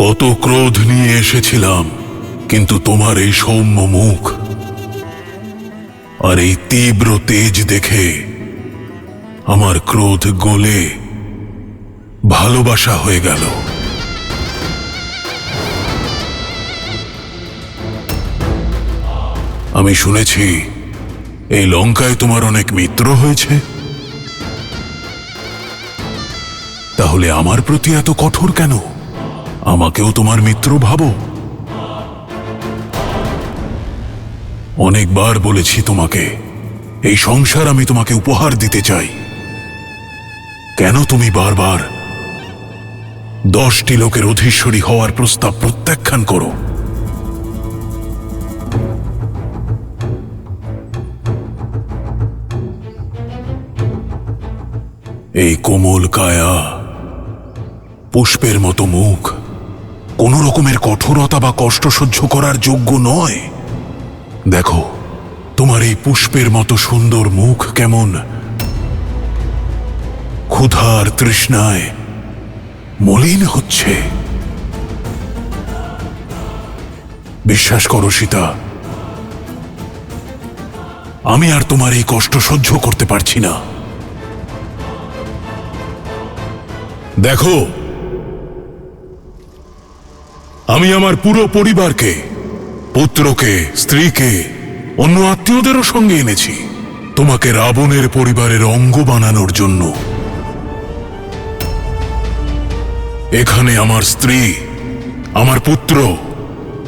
কত ক্রোধ নিয়ে এসেছিলাম, কিন্তু তোমার এই সৌম্য মুখ আর এই তীব্র তেজ দেখে আমার ক্রোধ গলে ভালোবাসা হয়ে গেল। আমি শুনেছি এই লঙ্কায় তোমার অনেক মিত্র হয়েছে, তাহলে আমার প্রতি এত কঠোর কেন? আমাকেও তোমার মিত্র ভাবো। অনেকবার বলেছি তোমাকে এই সংসার আমি তোমাকে উপহার দিতে চাই, কেন তুমি বারবার 10টি লোকের অধীশ্বরী হওয়ার প্রস্তাব প্রত্যাখ্যান করো? এই কোমল কায়া, পুষ্পের মতো মুখ কোন রকমের কঠোরতা বা কষ্ট সহ্য করার যোগ্য নয়। দেখো তোমার এই পুষ্পের মতো সুন্দর মুখ কেমন ক্ষুধার তৃষ্ণায় মলিন হচ্ছে। বিশ্বাস করো সীতা, আমি আর তোমার এই কষ্ট সহ্য করতে পারছি না। দেখো, আমি আমার পুরো পরিবারকে, পুত্রকে, স্ত্রীকে, অন্য আত্মীয়দেরও সঙ্গে এনেছি তোমাকে রাবণের পরিবারের অঙ্গ বানানোর জন্য। এখানে আমার স্ত্রী, আমার পুত্র,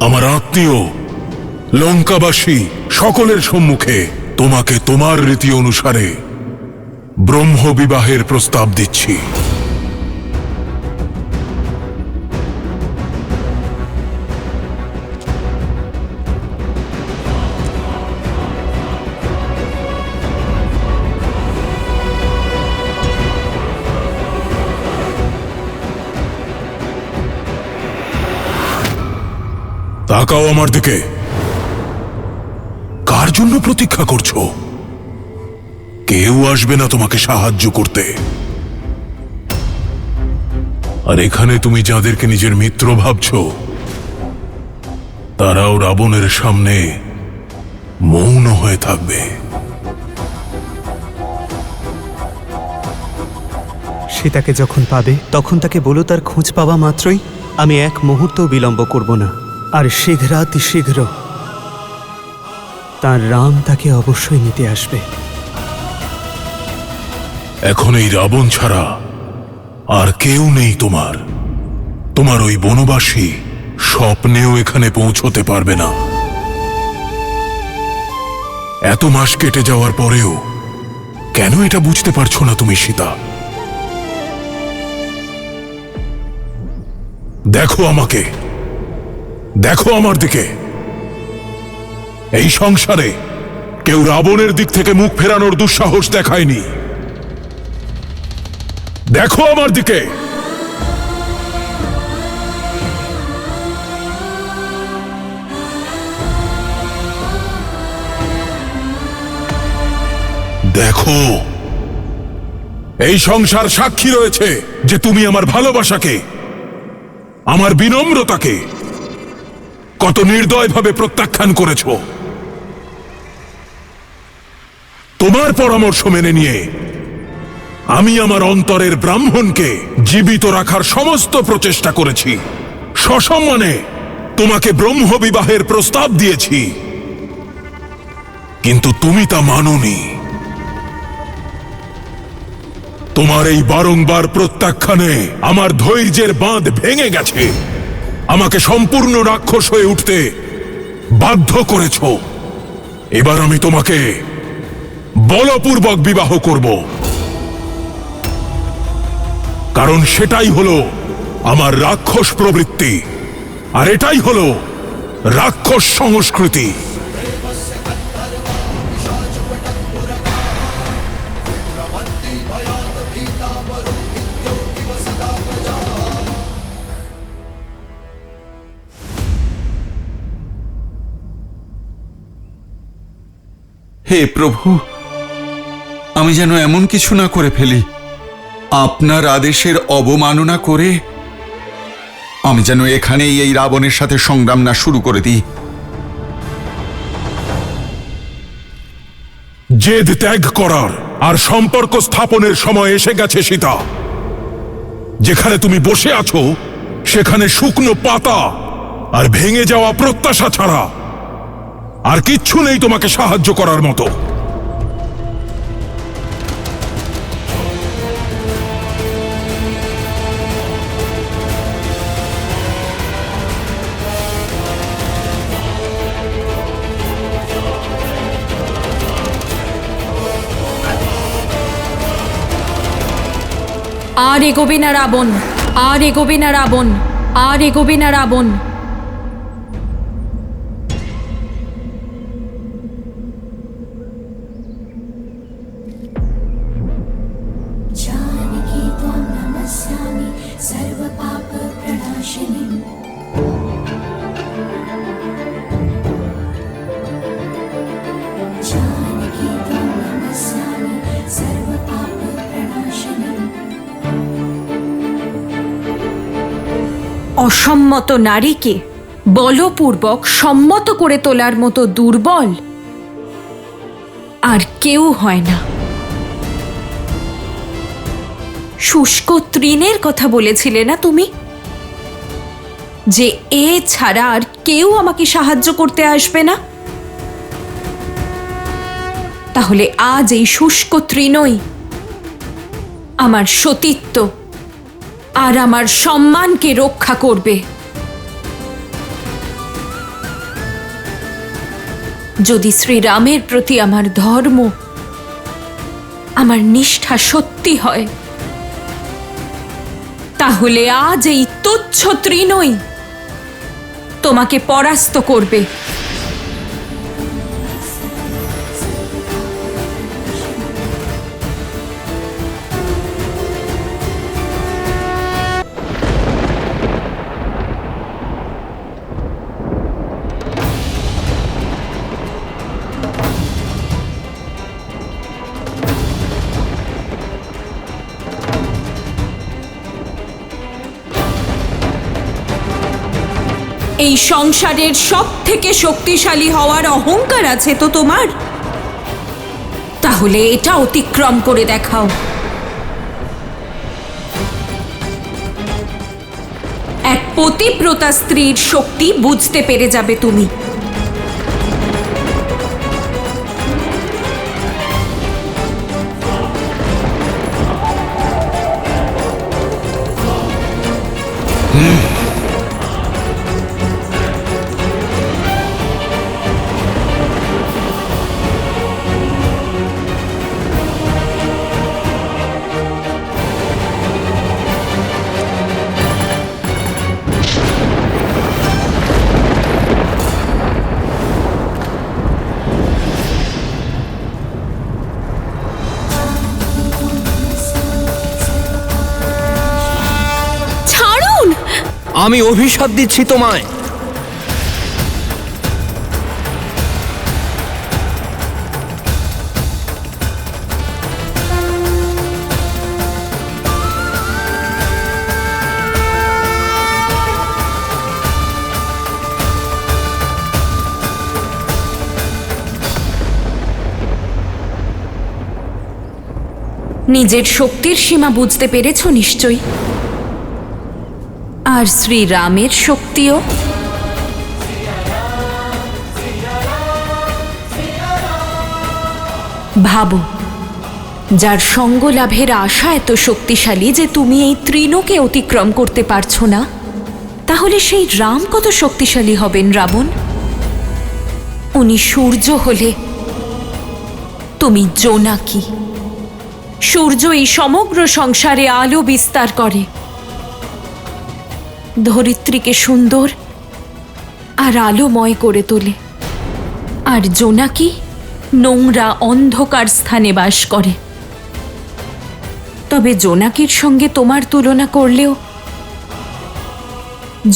আমার আত্মীয়, লঙ্কাবাসী সকলের সম্মুখে তোমাকে তোমার রীতি অনুসারে ব্রহ্ম বিবাহের প্রস্তাব দিচ্ছি। তাকাও আমার দিকে। কার জন্য প্রতীক্ষা করছো? কেউ আসবে না তোমাকে সাহায্য করতে। আর এখানে তুমি যাদেরকে নিজের মিত্র ভাবছো, তারাও রাবণের সামনে মৌন হয়ে থাকবে। সীতাকে যখন পাবে তখন তাকে বলো তার খোঁজ পাওয়া মাত্রই আমি এক মুহূর্তও বিলম্ব করব না, আর শীঘ্রাতি শীঘ্র তার রাম তাকে অবশ্যই নিতে আসবে। এখন এই রাবণ ছাড়া আর কেউ নেই তোমার। তোমার ওই বনবাসী স্বপ্নেও এখানে পৌঁছতে পারবে না। এত মাস কেটে যাওয়ার পরেও কেন এটা বুঝতে পারছো না তুমি সীতা? দেখো আমাকে, দেখো আমার দিকে। এই সংসারে কেউ রাবণের দিক থেকে মুখ ফেরানোর দুঃসাহস দেখায়নি। দেখো আমার দিকে। দেখো, এই সংসার সাক্ষী রয়েছে যে তুমি আমার ভালোবাসাকে, আমার বিনম্রতাকে কত নির্দয়ভাবে প্রত্যাখ্যান করেছ। তোমার পরামর্শ মেনে নিয়ে আমি আমার অন্তরের ব্রাহ্মণকে জীবিত রাখার সমস্ত প্রচেষ্টা করেছি। সসম্মানে তোমাকে ব্রহ্ম বিবাহের প্রস্তাব দিয়েছি, কিন্তু তুমি তা মানোনি। তোমার এই বারংবার প্রত্যাখ্যানে আমার ধৈর্যের বাঁধ ভেঙে গেছে। আমাকে সম্পূর্ণ রাক্ষস হয়ে উঠতে বাধ্য করেছ। এবার আমি তোমাকে বলপূর্বক বিবাহ করব, কারণ সেটাই হলো আমার রাক্ষস প্রবৃত্তি, আর এটাই হলো রাক্ষস সংস্কৃতি। হে প্রভু, আমি যেন এমন কিছু না করে ফেলি, আপনার আদেশের অবমাননা করে আমি যেন এখানেই এই রাবণের সাথে সংগ্রাম না শুরু করে দিই। জেদ ত্যাগ করার আর সম্পর্ক স্থাপনের সময় এসে গেছে সীতা। যেখানে তুমি বসে আছো সেখানে শুকনো পাতা আর ভেঙে যাওয়া প্রত্যাশা ছাড়া আর কিচ্ছু নেই তোমাকে সাহায্য করার মতো। আর এগোবে না রাবণ, আর এগোবে না রাবণ, আর এগোবে না রাবণ। जानकी त्वां नमस्यामि सर्वपापप्रणाशिनीं। जानकी त्वां नमस्यामि सर्वपापप्रणाशिनीं। অসম্মত নারীকে বলপূর্বক সম্মত করে তোলার মতো দুর্বল আর কেউ হয় না। শুষ্ক তৃণের কথা বলেছিলে না তুমি, যে এ ছাড়া আর কেউ আমাকে সাহায্য করতে আসবে না? তাহলে আজ এই শুষ্ক তৃণই আমার সতীত্ব আর আমার সম্মানকে রক্ষা করবে। যদি শ্রীরামের প্রতি আমার ধর্ম, আমার নিষ্ঠা সত্যি হয়, তাহলে আজ এই তুচ্ছ তৃণই তোমাকে পরাস্ত করবে। এই সংসারের সব থেকে শক্তিশালী হওয়ার অহংকার আছে তো তোমার? তাহলে এটা অতিক্রম করে দেখাও। এক পতিব্রতা স্ত্রীর শক্তি বুঝতে পেরে যাবে তুমি। আমি অভিশাপ দিচ্ছি তোমায়। নিজের শক্তির সীমা বুঝতে পেরেছ নিশ্চয়ই, আর শ্রীরামের শক্তিও। ভাবো, যার সঙ্গ লাভের আশা এত শক্তিশালী যে তুমি এই তৃণকে অতিক্রম করতে পারছো না, তাহলে সেই রাম কত শক্তিশালী হবেন রাবণ? উনি সূর্য হলে তুমি জোনাকি। সূর্য এই সমগ্র সংসারে আলো বিস্তার করে, ধরিত্রীকে সুন্দর আর আলোময় করে তোলে। আর জোনাকি নোংরা অন্ধকার স্থানে বাস করে। তবে জোনাকির সঙ্গে তোমার তুলনা করলেও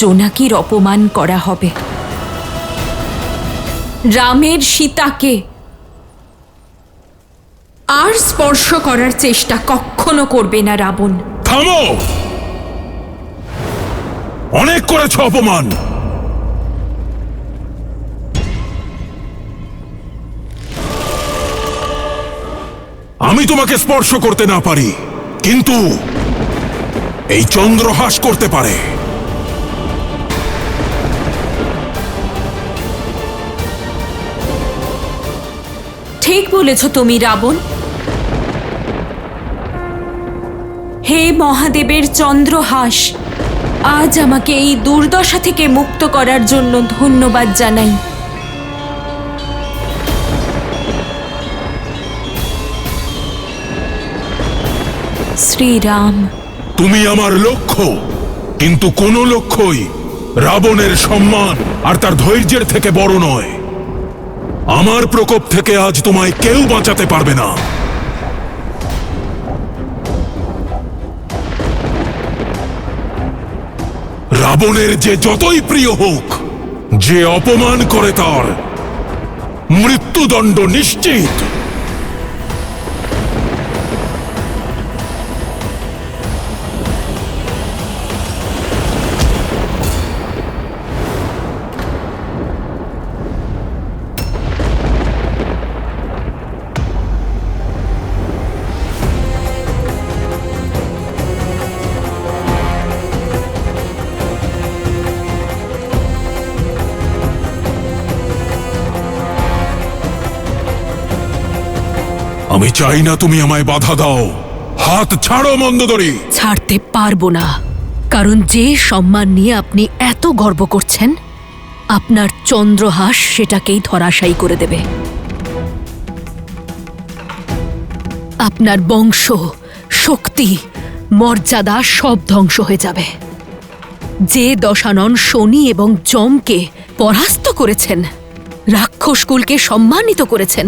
জোনাকির অপমান করা হবে। রামের সীতাকে আর স্পর্শ করার চেষ্টা কখনো করবে না রাবণ। থামো! অনেক করেছ অপমান। আমি তোমাকে স্পর্শ করতে না পারি, কিন্তু এই চন্দ্রহাস করতে পারে। ঠিক বলেছ তুমি রাবণ। হে মহাদেবের চন্দ্রহাস, আজ আমাকে এই দুর্দশা থেকে মুক্ত করার জন্য ধন্যবাদ জানাই। শ্রীরাম। তুমি আমার লক্ষ্য, কিন্তু কোন লক্ষ্যই রাবণের সম্মান আর তার ধৈর্যের থেকে বড় নয়। আমার প্রকোপ থেকে আজ তোমায় কেউ বাঁচাতে পারবে না। রাবণের যে যতই প্রিয় হোক, যে অপমান করে তার মৃত্যুদণ্ড নিশ্চিত। আমি চাই না তুমি আমায় বাধা দাও। হাত ছাড়ো মন্দোদরী। ছাড়তে পারবো না, কারণ যে সম্মান নিয়ে আপনি এত গর্ব করছেন, আপনার চন্দ্রহাস সেটাকেই ধরাশায়ী করে দেবে। আপনার বংশ, শক্তি, মর্যাদা সব ধ্বংস হয়ে যাবে। যে দশানন শনি এবং যমকে পরাস্ত করেছেন, রাক্ষসকুলকে সম্মানিত করেছেন,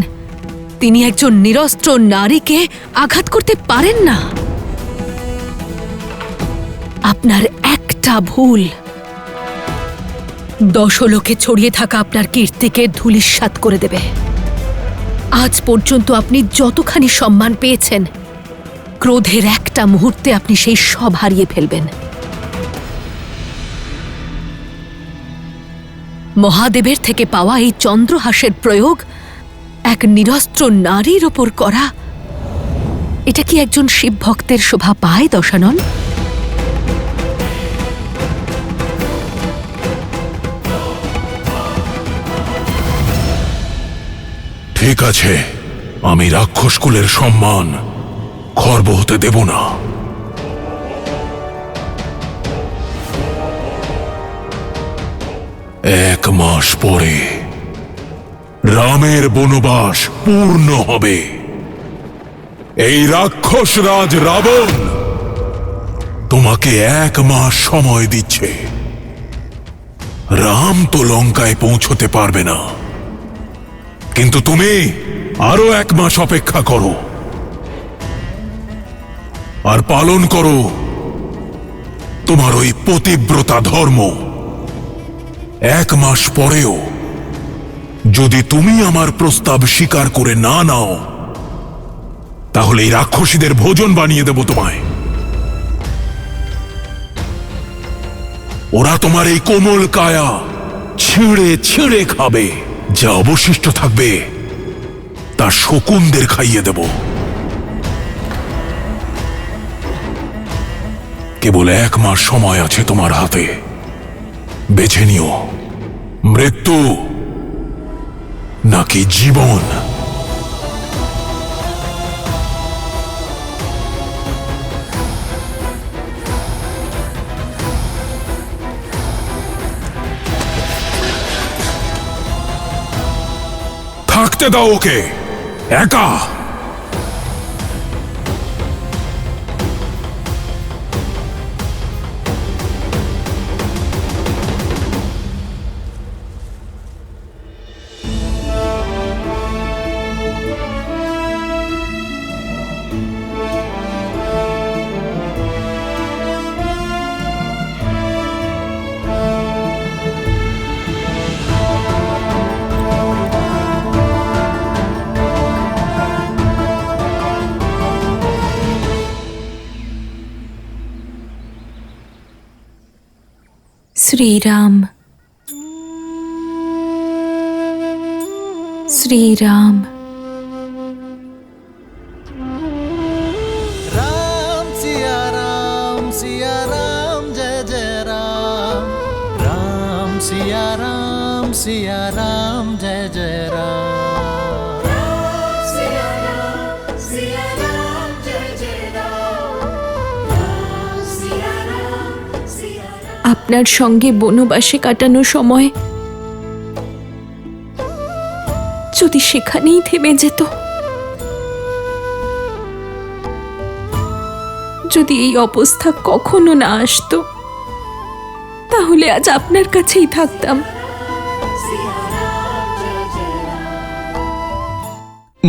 তিনি একজন নিরস্ত্র নারীকে আঘাত করতে পারেন না। আপনার একটা ভুল দশলোকে ছড়িয়ে থাকা আপনার কীর্তিকে ধূলিসাৎ করে দেবে। আজ পর্যন্ত আপনি যতখানি সম্মান পেয়েছেন, ক্রোধের একটা মুহূর্তে আপনি সেই সব হারিয়ে ফেলবেন। মহাদেবের থেকে পাওয়া এই চন্দ্রহাসের প্রয়োগ এক নিরস্ত্র নারীর ওপর করা, এটা কি একজন শিব ভক্তের শোভা পায় দশানন? ঠিক আছে, আমি রাক্ষসকুলের সম্মান খর্ব হতে দেব না। এক মাস পরে রামের বনবাস পূর্ণ হবে। এই রাক্ষস রাজ রাবণ তোমাকে 1 মাস সময় দিচ্ছে। রাম তো লঙ্কায় পৌঁছতে পারবে না, কিন্তু তুমি আরো 1 মাস অপেক্ষা করো আর পালন করো তোমার ওই পতিব্রতা ধর্ম। 1 মাস পরেও যদি তুমি আমার প্রস্তাব স্বীকার করে না নাও, তাহলে এই রাক্ষসীদের ভোজন বানিয়ে দেব তোমায়। ওরা তোমার এই কোমল কায়া ছিঁড়ে ছিঁড়ে খাবে। যা অবশিষ্ট থাকবে তা শকুনদের খাইয়ে দেব। কেবল 1 মাস সময় আছে তোমার হাতে। বেছে নিও, মৃত্যু নাকি জীবন। থাকতে দাও ওকে একা। শ্রীরাম, শ্রীরাম। राम सिया राम जय जय राम। राम सिया राम जय जय राम। আপনার সঙ্গে বনবাসে কাটানো সময় যদি সেখানেই থেমে যেত, যদি এই অবস্থা কখনো না আসতো, তাহলে আজ আপনার কাছেই থাকতাম।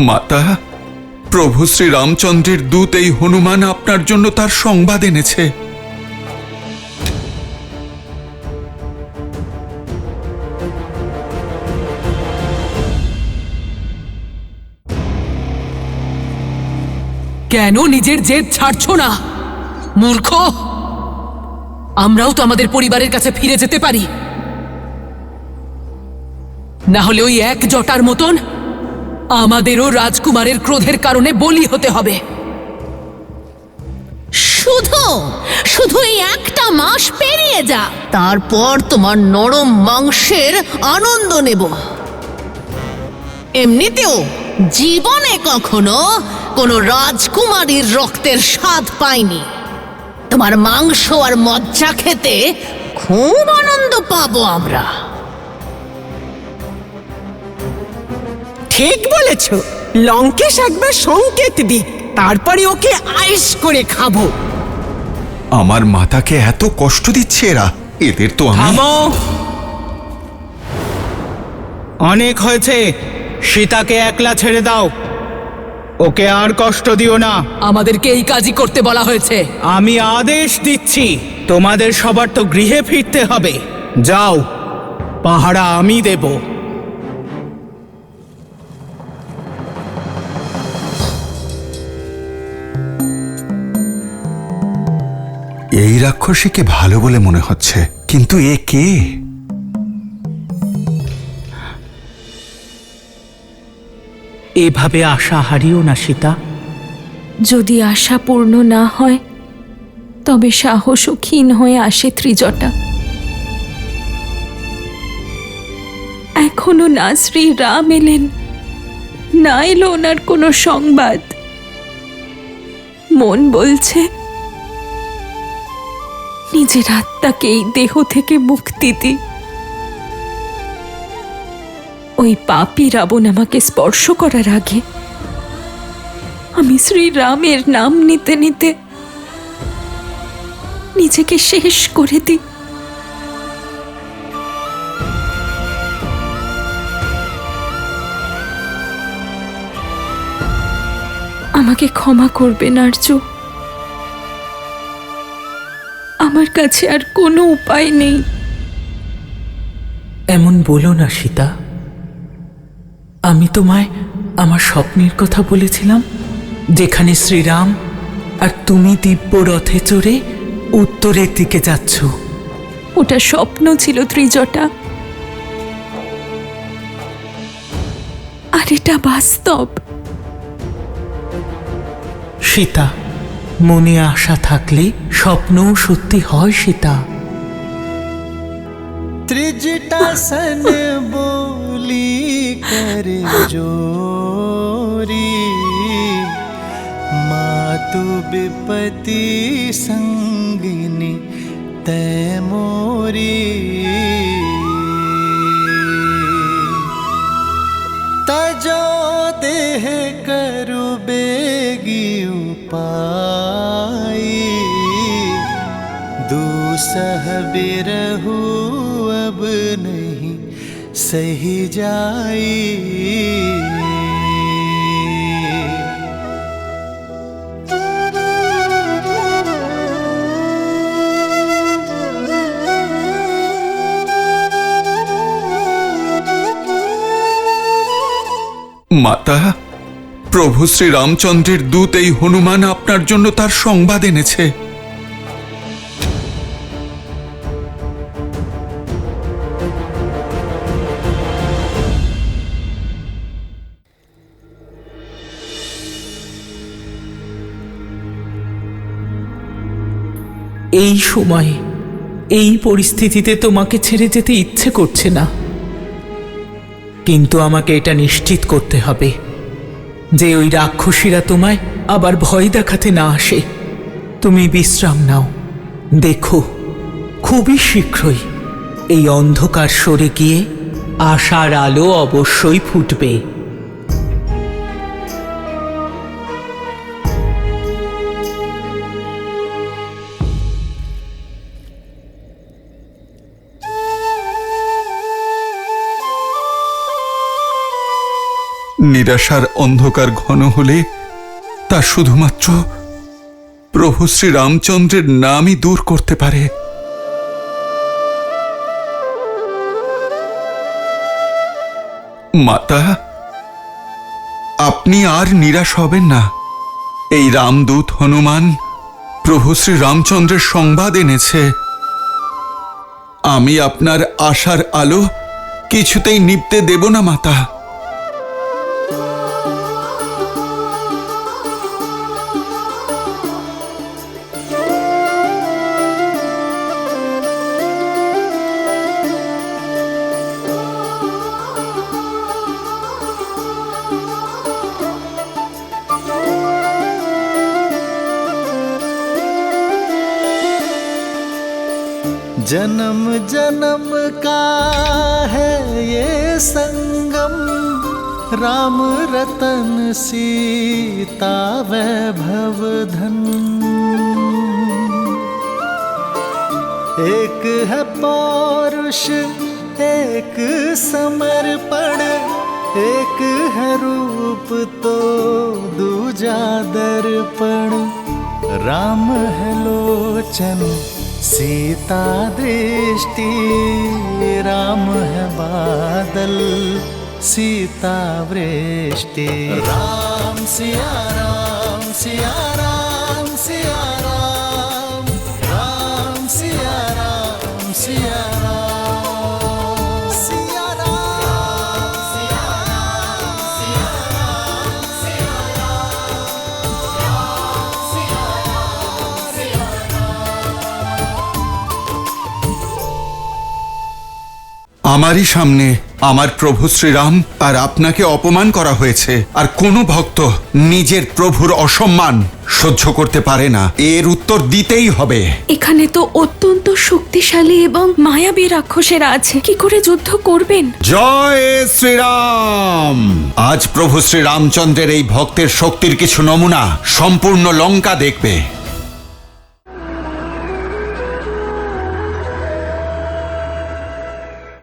মাতা, প্রভু শ্রী রামচন্দ্রের দূত এই হনুমান আপনার জন্য তার সংবাদ এনেছে। কেন নিজের জেদ ছাড়ছো না মূর্খ? আমরাও তো আমাদের পরিবারের কাছে ফিরে যেতে পারি, না হলে ওই এক জটার মতন আমাদেরও রাজকুমারের ক্রোধের কারণে বলি হতে হবে। শুধু শুধু এই একটা মাস পেরিয়ে যা, তারপর তোমার নরম মাংসের আনন্দ নেব। এমনিতেও জীবনে কখনো কোনো রাজকুমারীর রক্তের স্বাদ পাইনি। তোমার মাংস আর মজ্জা খেতে খুব আনন্দ পাবো আমরা। ঠিক বলেছ, লঙ্কেশ একবার সংকেত দিক, তারপরে ওকে আইস করে খাবো। আমার মাতাকে এত কষ্ট দিচ্ছে এরা, এদের তো আমি। থামো, অনেক হয়েছে। সীতাকে একলা ছেড়ে দাও, ওকে আর কষ্ট দিও না। আমাদেরকে এই কাজই করতে বলা হয়েছে। আমি আদেশ দিচ্ছি, তোমাদের সবার তো গৃহে ফিরতে হবে। যাও, পাহারা আমি দেব। এই রাক্ষসীকে ভালো বলে মনে হচ্ছে, কিন্তু এ কে? এভাবে আশা হারিও না সীতা। যদি আশা পূর্ণ না হয়, তবে সাহসও ক্ষীণ হয়ে আসে ত্রিজটা। এখনো না শ্রীরাম এলেন, না এলো ওনার কোনো সংবাদ। মন বলছে নিজের আত্মাকে এই দেহ থেকে মুক্তি দি। ওই পাপী রাবণ আমাকে স্পর্শ করার আগে আমি শ্রীরামের নাম নিতে নিতে নিজেকে শেষ করে দিই। আমাকে ক্ষমা করবেন আর্য, আমার কাছে আর কোনো উপায় নেই। এমন বলো না সীতা, আমি তোমায় আমার স্বপ্নের কথা বলেছিলাম, যেখানে শ্রীরাম আর তুমি দিব্য রথে চড়ে উত্তরের দিকে যাচ্ছ। ওটা স্বপ্ন ছিল ত্রিজটা, আর এটা বাস্তব। সীতা, মনে আশা থাকলে স্বপ্নও সত্যি হয় সীতা। त्रिजटा सन बोली कर जोरी, मातु विपति संगिनी तैमोरी। तजो देह करु बेगी उपाय, दूसह बिरहु अब नहीं सही जाई। মাতা, প্রভু শ্রী রামচন্দ্রের দূত এই হনুমান আপনার জন্য তার সংবাদ এনেছে। এই সময়ে এই পরিস্থিতিতে তোমাকে ছেড়ে যেতে ইচ্ছে করছে না, কিন্তু আমাকে এটা নিশ্চিত করতে হবে যে ওই রাক্ষসীরা তোমায় আবার ভয় দেখাতে না আসে। তুমি বিশ্রাম নাও, দেখো খুবই শীঘ্রই এই অন্ধকার সরে গিয়ে আশার আলো অবশ্যই ফুটবে। নিরাশার অন্ধকার ঘন হলে তা শুধুমাত্র প্রভু শ্রী রামচন্দ্রের নামই দূর করতে পারে। মাতা, আপনি আর নিরাশ হবেন না। এই রামদূত হনুমান প্রভু শ্রী রামচন্দ্রের সংবাদ এনেছে। আমি আপনার আশার আলো কিছুতেই নিভতে দেব না মাতা। जन्म जन्म का है ये संगम, राम रतन सीता वैभव धन। एक है पौरुष एक समर्पण, एक है रूप तो दूजा दर्पण। राम है लोचन सीता दृष्टि, राम है बादल सीता वृष्टि। राम सिया राम सिया राम सिया राम, राम सिया राम सिया राम, सिया राम सिया राम सिया राम, सिया राम सिया राम सिया আমারই সামনে আমার প্রভু শ্রীরাম আর আপনাকে অপমান করা হয়েছে, আর কোনো ভক্ত নিজের প্রভুর অসম্মান সহ্য করতে পারে না। এর উত্তর দিতেই হবে। এখানে তো অত্যন্ত শক্তিশালী এবং মায়াবী রাক্ষসেরা আছে, কি করে যুদ্ধ করবেন? জয় শ্রীরাম। আজ প্রভু শ্রী রামচন্দ্রের এই ভক্তের শক্তির কিছু নমুনা সম্পূর্ণ লঙ্কা দেখবে।